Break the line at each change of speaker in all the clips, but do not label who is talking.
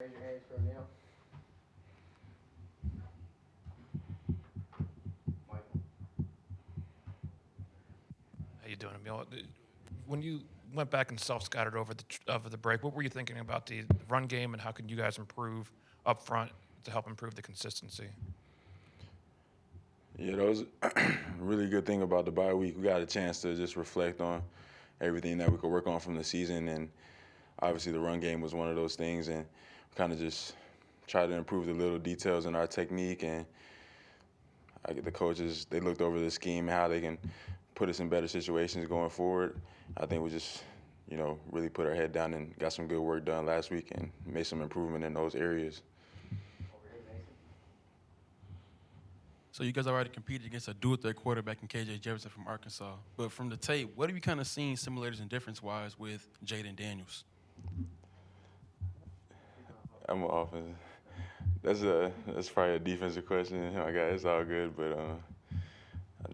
Raise your hands for Emil. Michael.
How you doing, Emil? When you went back and self-scouted over the break, what were you thinking about the run game, and how can you guys improve up front to help improve the consistency?
Yeah, that was a really good thing about the bye week. We got a chance to just reflect on everything that we could work on from the season, and obviously the run game was one of those things, and kind of just try to improve the little details in our technique. And I get the coaches, they looked over the scheme, how they can put us in better situations going forward. I think we just, really put our head down and got some good work done last week and made some improvement in those areas.
Over here, Mason.
So you guys already competed against a dual-threat quarterback in KJ Jefferson from Arkansas. But from the tape, what have you kind of seen similarities and difference-wise with Jaden Daniels?
I'm an offensive. That's probably a defensive question. I got it's all good, but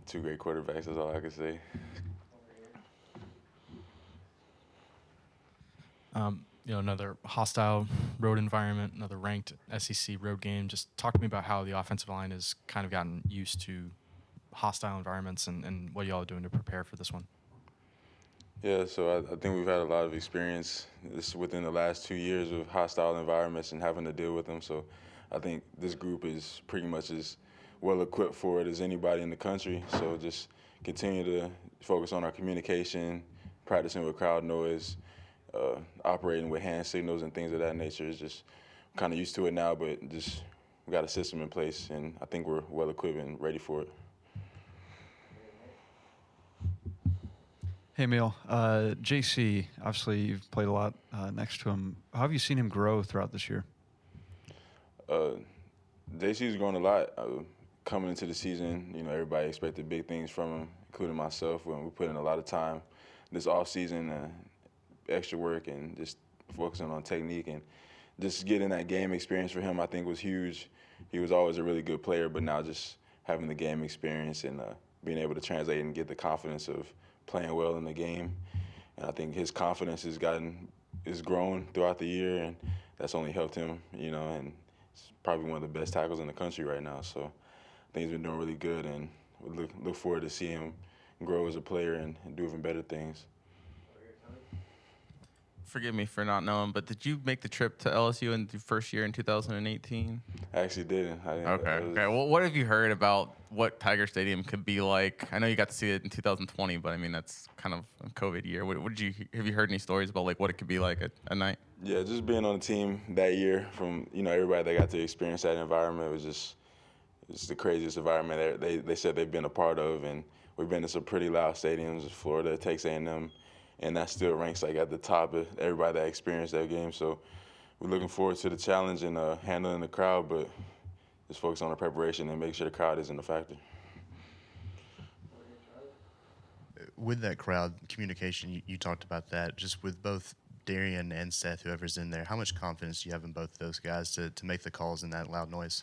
two great quarterbacks. That's all I can say.
Another hostile road environment, another ranked SEC road game. Just talk to me about how the offensive line has kind of gotten used to hostile environments and what y'all are doing to prepare for this one.
Yeah, so I think we've had a lot of experience within the last 2 years of hostile environments and having to deal with them. So I think this group is pretty much as well equipped for it as anybody in the country. So just continue to focus on our communication, practicing with crowd noise, operating with hand signals and things of that nature. Is just kind of used to it now, but just we got a system in place, and I think we're well equipped and ready for it.
Hey, Emil. JC, obviously you've played a lot next to him. How have you seen him grow throughout this year?
JC's grown a lot. Coming into the season, everybody expected big things from him, including myself. When we put in a lot of time this off season, extra work, and just focusing on technique and just getting that game experience for him, I think was huge. He was always a really good player, but now just having the game experience and being able to translate and get the confidence of playing well in the game. And I think his confidence is grown throughout the year, and that's only helped him, and he's probably one of the best tackles in the country right now. So I think he's been doing really good, and we look forward to seeing him grow as a player and do even better things.
Forgive me for not knowing, but did you make the trip to LSU in the first year in 2018?
I actually didn't.
Okay. Well, what have you heard about what Tiger Stadium could be like? I know you got to see it in 2020, but I mean that's kind of a COVID year. Have you heard any stories about like what it could be like at night?
Yeah, just being on the team that year, from everybody that got to experience that environment, was just the craziest environment they said they've been a part of, and we've been to some pretty loud stadiums, Florida, Texas A&M. And that still ranks like at the top of everybody that experienced that game. So we're looking forward to the challenge and handling the crowd, but just focus on the preparation and make sure the crowd isn't a factor.
With that crowd communication, you talked about that. Just with both Darian and Seth, whoever's in there, how much confidence do you have in both of those guys to make the calls in that loud noise?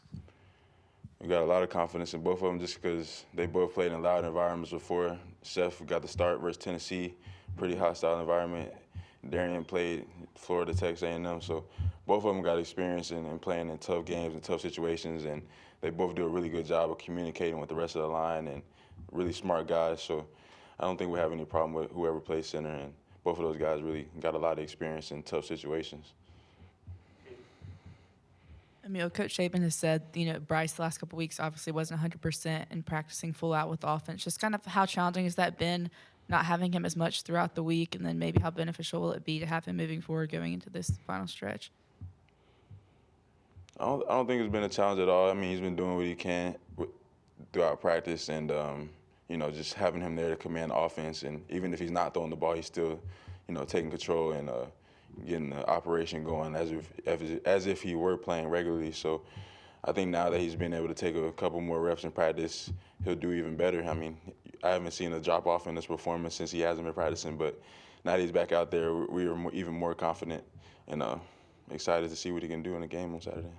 We got a lot of confidence in both of them just because they both played in loud environments before. Seth got the start versus Tennessee, pretty hostile environment. Darian played Florida, Texas A&M, so both of them got experience in playing in tough games and tough situations, and they both do a really good job of communicating with the rest of the line, and really smart guys. So I don't think we have any problem with whoever plays center, and both of those guys really got a lot of experience in tough situations.
Coach Saban has said, Bryce the last couple of weeks obviously wasn't 100% and practicing full out with offense. Just kind of how challenging has that been, not having him as much throughout the week, and then maybe how beneficial will it be to have him moving forward going into this final stretch?
I don't think it's been a challenge at all. I mean, he's been doing what he can throughout practice, and just having him there to command the offense. And even if he's not throwing the ball, he's still, taking control and getting the operation going as if he were playing regularly. So I think now that he's been able to take a couple more reps in practice, he'll do even better. I mean, I haven't seen a drop off in his performance since he hasn't been practicing, but now that he's back out there, we are even more confident and excited to see what he can do in the game on Saturday.